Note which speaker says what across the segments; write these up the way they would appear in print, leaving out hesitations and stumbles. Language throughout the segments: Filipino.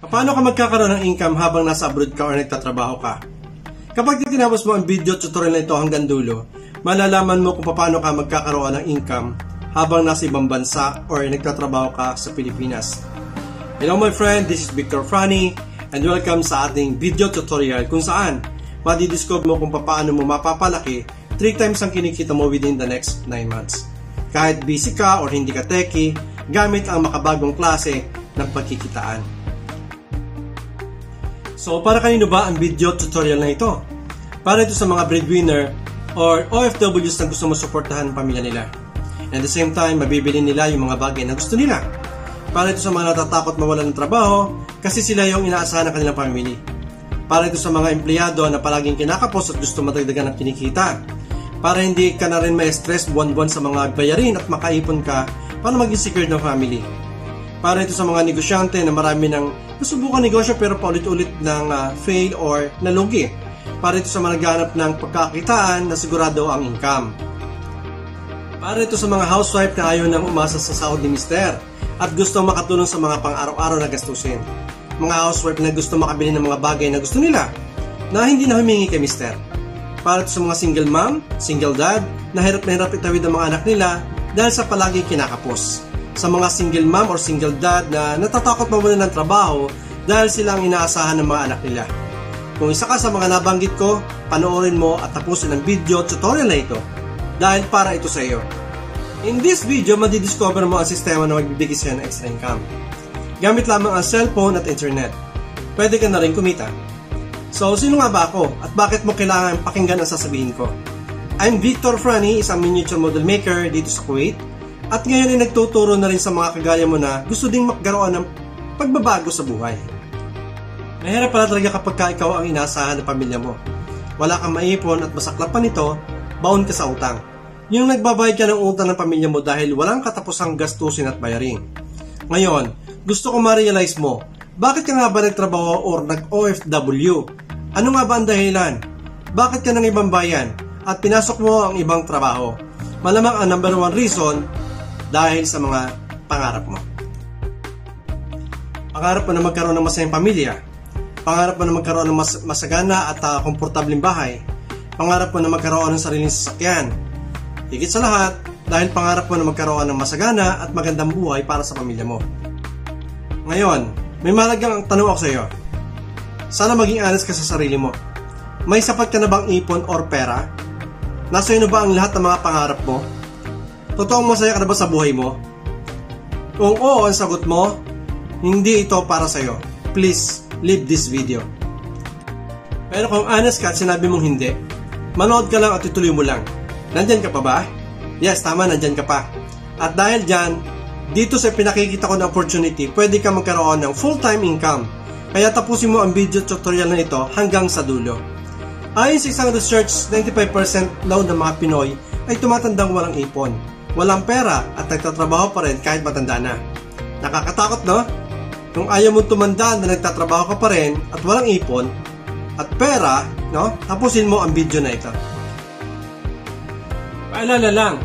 Speaker 1: Paano ka magkakaroon ng income habang nasa abroad ka o nagtatrabaho ka? Kapag tinapos mo ang video tutorial na ito hanggang dulo, malalaman mo kung paano ka magkakaroon ng income habang nasa ibang bansa o nagtatrabaho ka sa Pilipinas. Hello my friend, this is Victor Franny and welcome sa ating video tutorial kung saan madidiscover mo kung paano mo mapapalaki 3 times ang kinikita mo within the next 9 months. Kahit busy ka or hindi ka techie, gamit ang makabagong klase ng pagkikitaan. So, para kanino ba ang video tutorial na ito? Para ito sa mga breadwinner or OFWs na gusto mo suportahan ang pamilya nila. And at the same time, mabibili nila yung mga bagay na gusto nila. Para ito sa mga natatakot mawalan ng trabaho kasi sila yung inaasahan ng kanilang family. Para ito sa mga empleyado na palaging kinakapos at gusto madagdagan ng kinikita. Para hindi ka na rin ma-stress buwan-buwan sa mga bayarin at makaipon ka para maging secure ng family. Para ito sa mga negosyante na marami ng nasubukan negosyo pero paulit-ulit ng fail or nalugi. Para ito sa mga naghahanap ng pagkakitaan na sigurado ang income. Para ito sa mga housewife na ayaw nang umasa sa sahod ni mister at gusto makatulong sa mga pang-araw-araw na gastusin. Mga housewife na gusto makabili ng mga bagay na gusto nila na hindi na humingi kay mister. Para ito sa mga single mom, single dad na hirap itawid ang mga anak nila dahil sa palagi kinakapos. Sa mga single mom or single dad na natatakot mawalan ng trabaho dahil sila ang inaasahan ng mga anak nila. Kung isa ka sa mga nabanggit ko, panoorin mo at tapusin ang video tutorial na ito dahil para ito sa iyo. In this video, madidiscover mo ang sistema na magbibigay sa'yo ng extra income. Gamit lamang ang cellphone at internet. Pwede ka na rin kumita. So, sino nga ba ako at bakit mo kailangan pakinggan ang sasabihin ko? I'm Victor Franny, isang miniature model maker dito sa Kuwait. At ngayon ay nagtuturo na rin sa mga kagaya mo na gusto ding magkaroon ng pagbabago sa buhay. Mahirap pala talaga kapag ikaw ang inaasahan ng pamilya mo. Wala kang maipon at masaklap pa nito, baon ka sa utang. Yung nagbabayad ka ng utang ng pamilya mo dahil walang katapusang gastusin at bayarin. Ngayon, gusto ko ma-realize mo, bakit ka nga ba nagtrabaho or nag-OFW? Ano nga ba ang dahilan? Bakit ka ng ibang bayan at pinasok mo ang ibang trabaho? Malamang ang number 1 reason dahil sa mga pangarap mo. Pangarap mo na magkaroon ng masayang pamilya. Pangarap mo na magkaroon ng masagana at komportableng bahay. Pangarap mo na magkaroon ng sariling sasakyan. Higit sa lahat, dahil pangarap mo na magkaroon ng masagana at magandang buhay para sa pamilya mo. Ngayon, may mahalagang tanong ako sa iyo. Sana maging honest ka sa sarili mo. May sapat ka na bang ipon or pera? Nasa iyo na ba ang lahat ng mga pangarap mo? Totoong masaya ka na ba sa buhay mo? Kung oo ang sagot mo, hindi ito para sa'yo. Please, leave this video. Pero kung honest ka at sinabi mong hindi, manood ka lang at ituloy mo lang. Nandyan ka pa ba? Yes, tama, nandyan ka pa. At dahil dyan, dito sa pinakikita ko na opportunity, pwede ka magkaroon ng full-time income. Kaya tapusin mo ang video tutorial na ito hanggang sa dulo. Ayon sa isang research, 95% daw ng mga Pinoy ay tumatandang walang ipon. Walang pera at nagtatrabaho pa rin kahit matanda na. Nakakatakot, no? Kung ayaw mong tumanda na nagtatrabaho ka pa rin at walang ipon at pera, no? Tapusin mo ang video na ito. Paalala lang,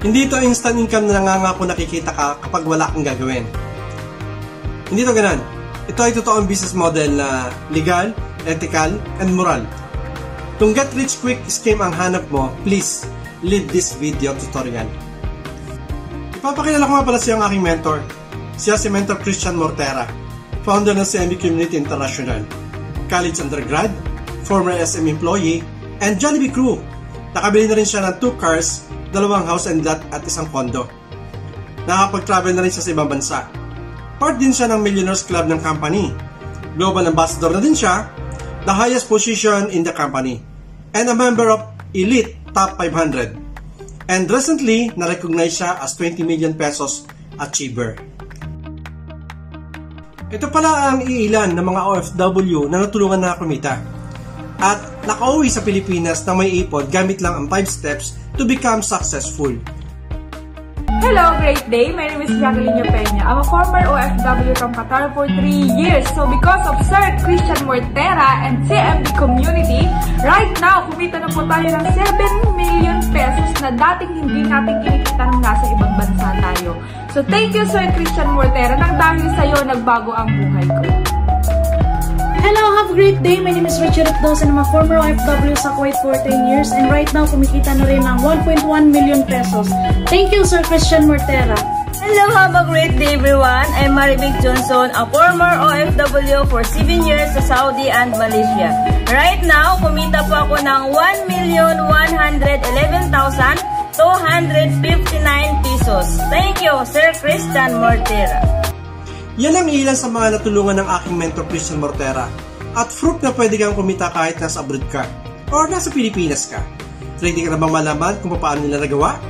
Speaker 1: hindi ito instant income na nangangako nakikita ka kapag wala kang gagawin. Hindi ito ganun. Ito ay totoong business model na legal, ethical, and moral. Kung get rich quick scheme ang hanap mo, please leave this video tutorial. Ipapakilala ko nga pala siya ang aking mentor. Siya si Mentor Christian Mortera, founder ng CMB Community International, college undergrad, former SM employee, and Jollibee crew. Nakabili na rin siya ng 2 cars, 2 house and lot at 1 condo. Nakapag-travel na rin siya sa ibang bansa. Part din siya ng Millionaires Club ng company. Global Ambassador na din siya, the highest position in the company, and a member of Elite Top 500. And recently, na-recognize siya as 20 million pesos achiever. Ito pala ang iilan ng mga OFW na natulungan na kumita. At nakauwi sa Pilipinas na may ipon gamit lang ang 5 steps to become successful.
Speaker 2: Hello, great day. My name is Jacqueline Peña. I'm a former OFW from Qatar for 3 years. So because of Sir Christian Mortera and CMD community, right now, kumita na po tayo ng 7 million pesos na dating hindi natin kinikita nung nasa ibang bansa tayo. So thank you, Sir Christian Mortera. Nang dahil sa'yo, nagbago ang buhay ko.
Speaker 3: Hello, have a great day. My name is Richard Dosen. I'm a former OFW sa Kuwait for 10 years and right now kumikita na rin ng 1.1 million pesos. Thank you, Sir Christian Mortera.
Speaker 4: Hello, have a great day everyone. I'm Maribig Johnson, a former OFW for 7 years sa Saudi and Malaysia. Right now, kumita po ako ng 1,111,259 pesos. Thank you, Sir Christian Mortera.
Speaker 1: Yan ang ilan sa mga natulungan ng aking mentor Christian Mortera at proof na pwede kang kumita kahit nasa abroad ka or nasa Pilipinas ka. Ready ka na bang malaman kung paano nila nagawa?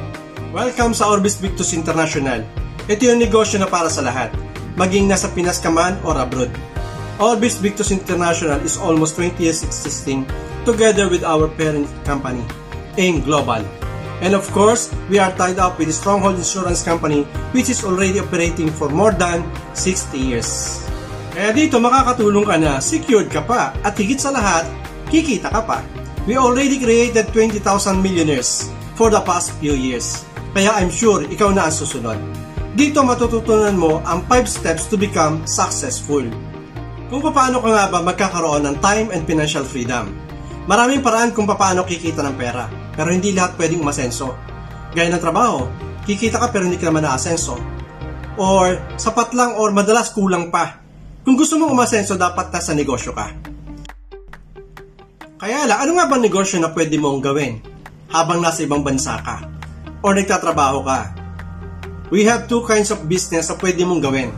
Speaker 1: Welcome sa Orbis Victus International. Ito yung negosyo na para sa lahat, maging nasa Pinas ka man or abroad. Orbis Victus International is almost 20 years existing together with our parent company, AIM Global. And of course, we are tied up with the Stronghold Insurance Company which is already operating for more than 60 years. Kaya dito makakatulong ka na, secured ka pa, at higit sa lahat, kikita ka pa. We already created 20,000 millionaires for the past few years. Kaya I'm sure ikaw na ang susunod. Dito matututunan mo ang 5 steps to become successful. Kung paano ka nga ba magkakaroon ng time and financial freedom. Maraming paraan kung paano kikita ng pera, pero hindi lahat pwedeng umasenso. Gaya ng trabaho, kikita ka pero hindi ka naman naasenso. Or sapat lang or madalas kulang pa. Kung gusto mong umasenso, dapat nasa negosyo ka. Kaya lang, ano nga bang negosyo na pwede mong gawin habang nasa ibang bansa ka or nagtatrabaho ka? We have 2 kinds of business na pwede mong gawin.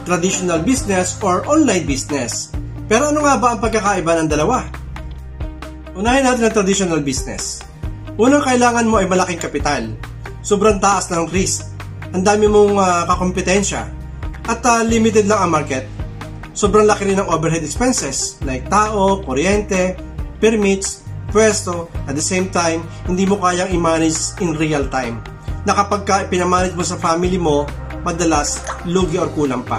Speaker 1: Traditional business or online business. Pero ano nga ba ang pagkakaiba ng dalawa? Unahin natin ang traditional business. Unang kailangan mo ay malaking kapital. Sobrang taas ng risk. Ang dami mong kakompetensya. At limited lang ang market. Sobrang laki rin ng overhead expenses like tao, kuryente, permits, pwesto. At the same time, hindi mo kayang i-manage in real time. Na kapag pinamanage mo sa family mo, madalas lugi or kulang pa.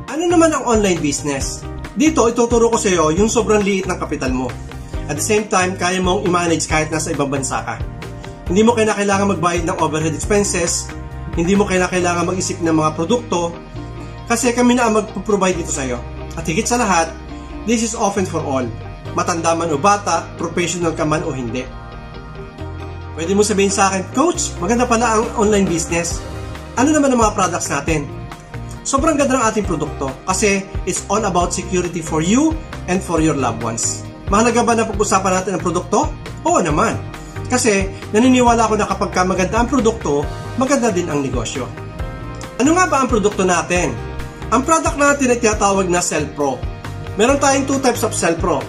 Speaker 1: Ano naman ang online business? Dito, ituturo ko sa iyo yung sobrang liit ng kapital mo. At the same time, kaya mong i-manage kahit nasa ibang bansa ka. Hindi mo kailangan magbayad ng overhead expenses, hindi mo kailangan mag-isip ng mga produkto, kasi kami na ang mag-provide dito sa iyo. At higit sa lahat, this is open for all. Matanda man o bata, professional ka man o hindi. Pwede mo sabihin sa akin, Coach, maganda pala ang online business. Ano naman ang mga products natin? Sobrang ganda ng ating produkto kasi it's all about security for you and for your loved ones. Mahalaga ba na pag-usapan natin ang produkto? Oo naman. Kasi naniniwala ako na kapag maganda ang produkto, maganda din ang negosyo. Ano nga ba ang produkto natin? Ang product natin ay tinatawag na CellPro. Meron tayong 2 types of CellPro.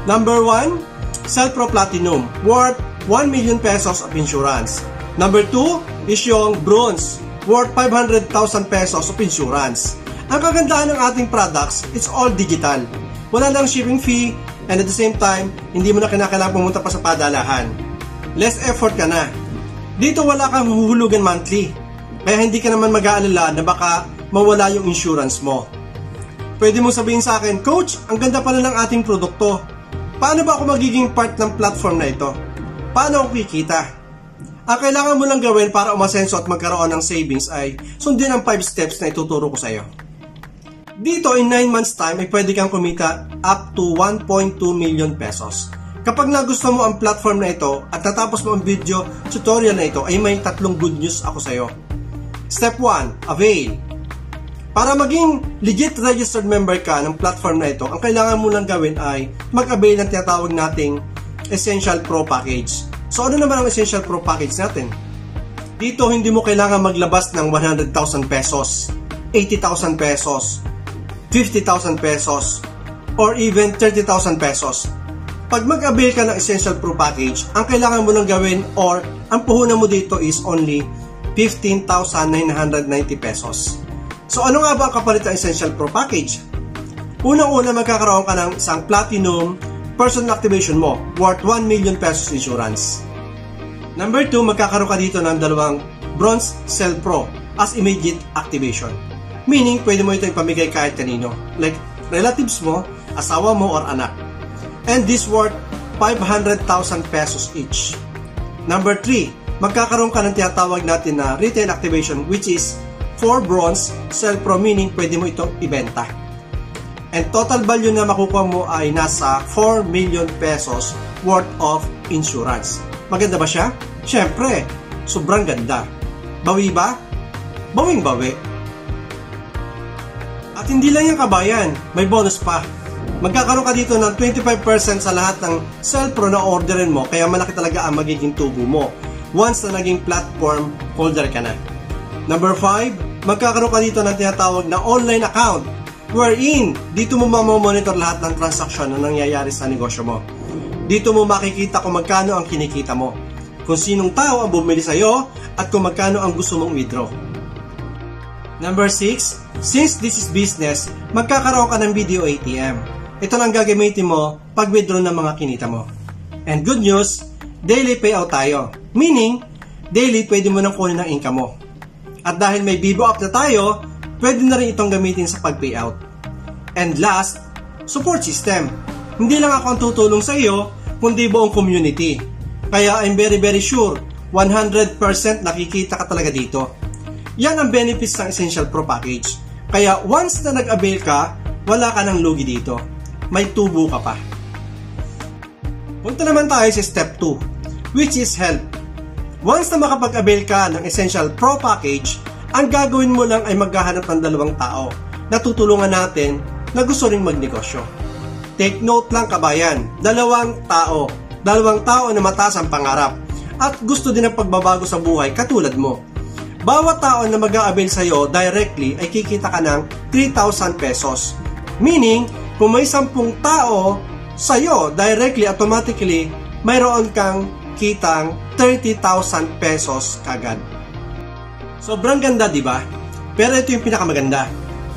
Speaker 1: Number 1, CellPro Platinum, worth 1 million pesos of insurance. Number 2 is yung Bronze, worth 500,000 pesos of insurance. Ang kagandahan ng ating products, it's all digital. Wala lang shipping fee, and at the same time, hindi mo na kinakailangan pumunta pa sa padalahan. Less effort ka na. Dito wala kang huhulugan monthly, kaya hindi ka naman mag-aalala na baka mawala yung insurance mo. Pwede mo sabihin sa akin, Coach, ang ganda pala ng ating produkto. Paano ba ako magiging part ng platform na ito? Paano ako kikita? Ang kailangan mo lang gawin para umasenso at magkaroon ng savings ay sundin ang 5 steps na ituturo ko sa iyo. Dito, in 9 months time, ay pwede kang kumita up to 1.2 million pesos. Kapag nagustuhan mo ang platform na ito at natapos mo ang video tutorial na ito, ay may 3 good news ako sa iyo. Step 1, avail. Para maging legit registered member ka ng platform na ito, ang kailangan mo lang gawin ay mag-avail ng tinatawag nating Essential Pro Package. So ano naman ang Essential Pro Package natin? Dito hindi mo kailangan maglabas ng 100,000 pesos, 80,000 pesos, 50,000 pesos, or even 30,000 pesos. Pag mag-avail ka ng Essential Pro Package, ang kailangan mo lang gawin or ang puhunan mo dito is only 15,990 pesos. So ano nga ba ang kapalit ng Essential Pro Package? Unang-una, magkakaroon ka ng isang Platinum personal activation mo worth 1 million pesos insurance. Number 2, magkakaroon ka dito ng 2 Bronze Cell Pro as immediate activation. Meaning, pwede mo ito ipamigay kahit kanino, like relatives mo, asawa mo, or anak. And this worth 500,000 pesos each. Number 3, magkakaroon ka ng tinatawag natin na retail activation, which is 4 Bronze Cell Pro, meaning pwede mo itong ibenta. And total value na makukuha mo ay nasa 4 million pesos worth of insurance. Maganda ba siya? Syempre, sobrang ganda. Bawi ba? Bawing-bawi. At hindi lang yung kabayan, may bonus pa. Magkakaroon ka dito ng 25% sa lahat ng Cell Pro na orderin mo, kaya malaki talaga ang magiging tubo mo once na naging platform holder ka na. Number 5, magkakaroon ka dito ng tinatawag na online account, wherein dito mo mamamonitor lahat ng transaksyon na nangyayari sa negosyo mo. Dito mo makikita kung magkano ang kinikita mo, kung sinong tao ang bumili sa'yo, at kung magkano ang gusto mong withdraw. Number 6, since this is business, magkakaroon ka ng video ATM. Ito lang gagamitin mo pag withdraw ng mga kinita mo. And good news, daily payout tayo. Meaning, daily pwede mo nang kunin ang income mo. At dahil may Vivo app na tayo, pwede na rin itong gamitin sa pag-payout. And last, support system. Hindi lang ako ang tutulong sa iyo, kundi buong community. Kaya I'm very sure, 100% nakikita ka talaga dito. Yan ang benefits ng Essential Pro Package. Kaya once na nag-avail ka, wala ka ng lugi dito. May tubo ka pa. Punta naman tayo sa step 2, which is help. Once na makapag-avail ka ng Essential Pro Package, ang gagawin mo lang ay maghahanap ng 2 tao na tutulungan natin na gusto ring magnegosyo. Take note lang kabayan, 2 tao. 2 tao na mataas ang pangarap at gusto din ng pagbabago sa buhay katulad mo. Bawat tao na mag-a-avail sa'yo directly ay kikita ka ng 3,000 pesos. Meaning, kung may 10 tao sa'yo directly, automatically, mayroon kang kitang 30,000 pesos kagad. Sobrang ganda, di ba? Pero ito yung pinakamaganda.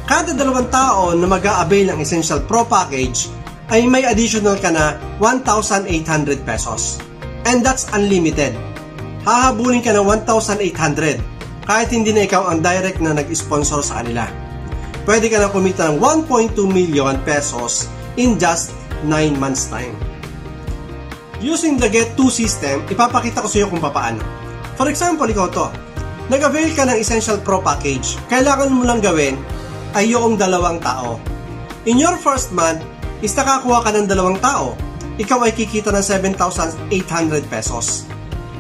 Speaker 1: Kada 2 tao na mag-a-avail ng Essential Pro Package ay may additional ka na 1,800 pesos. And that's unlimited. Hahabulin ka ng 1,800 kahit hindi na ikaw ang direct na nag-sponsor sa kanila. Pwede ka na kumita ng 1.2 million pesos in just 9 months time. Using the Get 2 system, ipapakita ko sa iyo kung paano. For example, ikaw to. Nag-avail ka ng Essential Pro Package. Kailangan mo lang gawin ay yung 2 tao. In your first month, is nakakuha ka ng 2 tao. Ikaw ay kikita ng 7,800 pesos.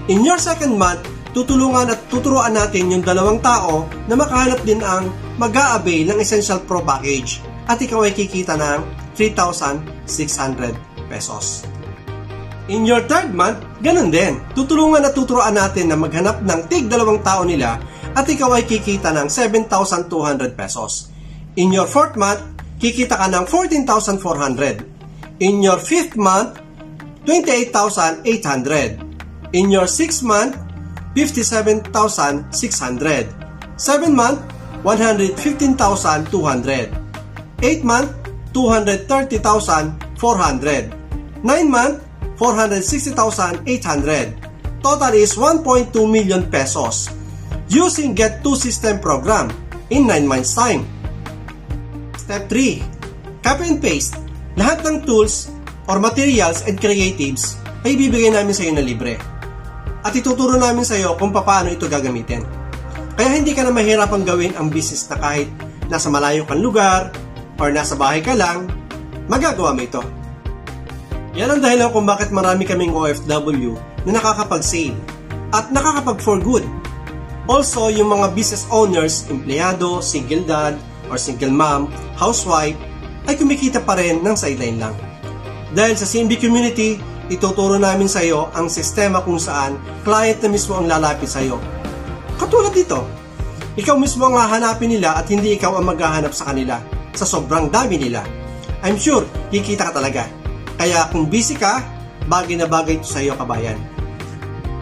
Speaker 1: In your second month, tutulungan at tuturuan natin yung 2 tao na makahanap din ang mag-a-avail ng Essential Pro Package at ikaw ay kikita ng 3,600 pesos. In your third month, ganun din. Tutulungan at tuturuan natin na maghanap ng tig 2 tao nila at ikaw ay kikita ng 7,200 pesos. In your fourth month, kikita ka ng 14,400. In your 5th month, 28,800. In your 6th month, 57,600. 7th month, 115,200. 8th month, 230,400. 9th month, 460,800. Total is 1.2 million pesos using Get 2 system program in 9 months time. Step 3. Copy and paste. Lahat ng tools or materials and creatives ay ibibigay namin sa iyo na libre. At ituturo namin sa iyo kung paano ito gagamitin. Kaya hindi ka na mahirapang gawin ang business na kahit nasa malayo kang lugar or nasa bahay ka lang, magagawa mo ito. Yan ang dahilan kung bakit marami kaming OFW na nakakapag-save at nakakapag-for good. Also, yung mga business owners, empleyado, single dad, or single mom, housewife, ay kumikita pa rin ng sideline lang. Dahil sa CMB community, ituturo namin sa iyo ang sistema kung saan client na mismo ang lalapit sa iyo. Katulad dito, ikaw mismo ang hahanapin nila at hindi ikaw ang maghahanap sa kanila sa sobrang dami nila. I'm sure, kikita ka talaga. Kaya kung busy ka, bagay na bagay ito sa iyo kabayan.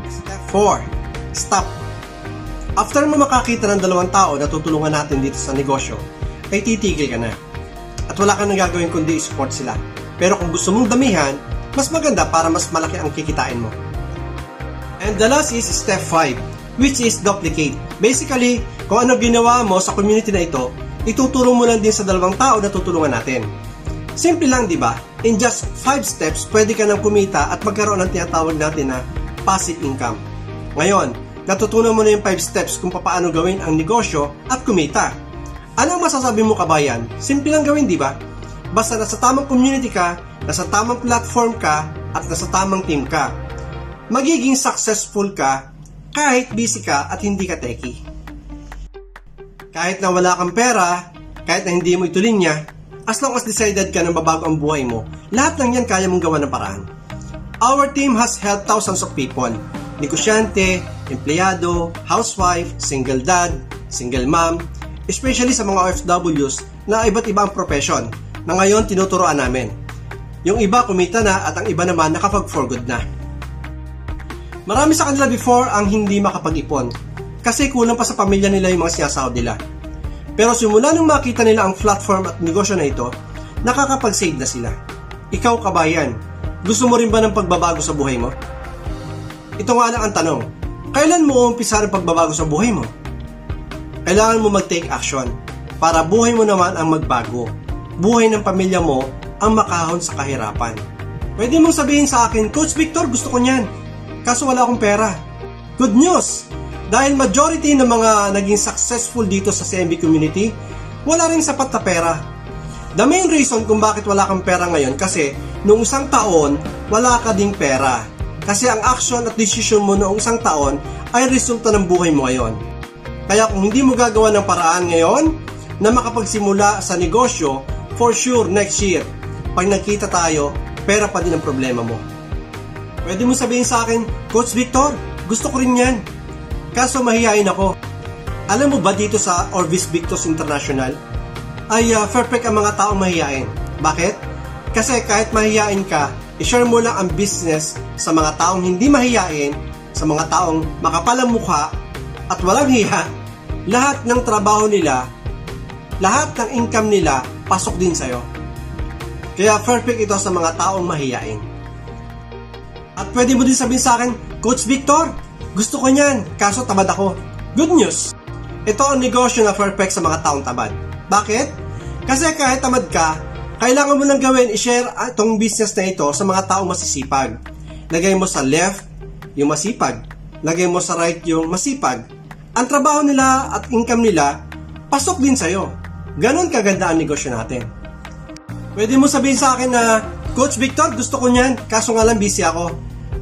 Speaker 1: Step 4. Stop. After mo makakita ng 2 tao na tutulungan natin dito sa negosyo, ay titigil ka na. At wala kang nagagawin kundi i-support sila. Pero kung gusto mong damihan, mas maganda para mas malaki ang kikitain mo. And the last is step 5. which is duplicate. Basically, kung ano ginawa mo sa community na ito, ituturo mo lang din sa dalawang tao na tutulungan natin. Simple lang, di ba? In just 5 steps, pwede ka nang kumita at magkaroon ng tinatawag natin na passive income. Ngayon, natutunan mo na yung 5 steps kung paano gawin ang negosyo at kumita. Ano ang masasabi mo, kabayan? Simple lang gawin, di ba? Basta nasa tamang community ka, nasa tamang platform ka, at nasa tamang team ka. Magiging successful ka kahit busy ka at hindi ka techie. Kahit na wala kang pera, kahit na hindi mo ito linya, as long as decided ka na mabago ang buhay mo, lahat ng yan kaya mong gawa ng paraan. Our team has helped thousands of people. Negosyante, empleyado, housewife, single dad, single mom, especially sa mga OFWs na iba't ibang profession na ngayon tinuturoan namin. Yung iba kumita na at ang iba naman nakapag-for good na. Marami sa kanila before ang hindi makapag-ipon kasi kulang pa sa pamilya nila yung mga sinasahod nila. Pero simula nung makita nila ang platform at negosyo na ito, nakakapag-save na sila. Ikaw, kabayan, gusto mo rin ba ng pagbabago sa buhay mo? Ito nga lang ang tanong, kailan mo umpisa ang pagbabago sa buhay mo? Kailangan mo mag-take action para buhay mo naman ang magbago. Buhay ng pamilya mo ang makahon sa kahirapan. Pwede mong sabihin sa akin, Coach Victor, gusto ko niyan. Kaso wala akong pera. Good news! Dahil majority ng mga naging successful dito sa CMB community, wala rin sapat na pera. The main reason kung bakit wala kang pera ngayon kasi noong isang taon, wala ka ding pera. Kasi ang action at decision mo noong isang taon ay resulta ng buhay mo ngayon. Kaya kung hindi mo gagawa ng paraan ngayon na makapagsimula sa negosyo, for sure next year, pag nagkita tayo, pera pa din ang problema mo. Pwede mo sabihin sa akin, Coach Victor, gusto ko rin yan. Kaso mahihain ako. Alam mo ba dito sa Orvis Victos International, ay perfect ang mga taong mahihain. Bakit? Kasi kahit mahihain ka, i-share mo lang ang business sa mga taong hindi mahihain, sa mga taong makapal ang mukha at walang hiya, lahat ng trabaho nila, lahat ng income nila, pasok din sa'yo. Kaya perfect ito sa mga taong mahihain. At pwede mo din sabihin sa akin, Coach Victor, gusto ko niyan, kaso tamad ako. Good news! Ito ang negosyo na perfect sa mga taong tamad. Bakit? Kasi kahit tamad ka, kailangan mo lang gawin, i-share itong business na ito sa mga taong masisipag. Lagay mo sa left yung masipag. Lagay mo sa right yung masipag. Ang trabaho nila at income nila, pasok din sa'yo. Ganon kaganda ang negosyo natin. Pwede mo sabihin sa akin na, Coach Victor, gusto ko niyan, kaso nga lang busy ako.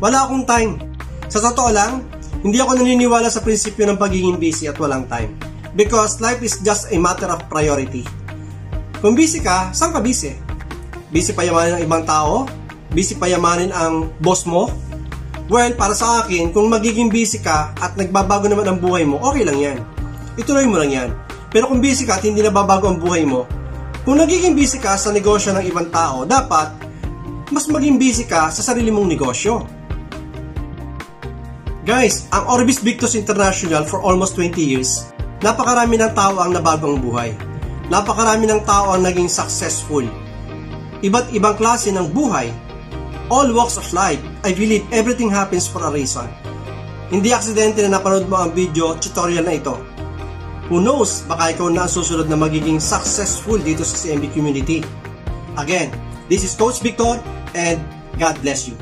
Speaker 1: Wala akong time. Sa totoo lang, hindi ako naniniwala sa prinsipyo ng pagiging busy at walang time. Because life is just a matter of priority. Kung busy ka, saan ka busy? Busy payamanin ang ibang tao? Busy payamanin ang boss mo? Well, para sa akin, kung magiging busy ka at nagbabago naman ang buhay mo, okay lang yan. Ituloy mo lang yan. Pero kung busy ka at hindi nababago ang buhay mo, kung nagiging busy ka sa negosyo ng ibang tao, dapat mas maging busy ka sa sarili mong negosyo. Guys, ang Orvis Victos International for almost 20 years, napakarami ng tao ang nabago ang buhay. Napakarami ng tao ang naging successful. Iba't ibang klase ng buhay. All walks of life. I believe everything happens for a reason. Hindi aksidente na napanood mo ang video tutorial na ito. Who knows, baka ikaw na ang susunod na magiging successful dito sa CMB community. Again, this is Coach Victor and God bless you.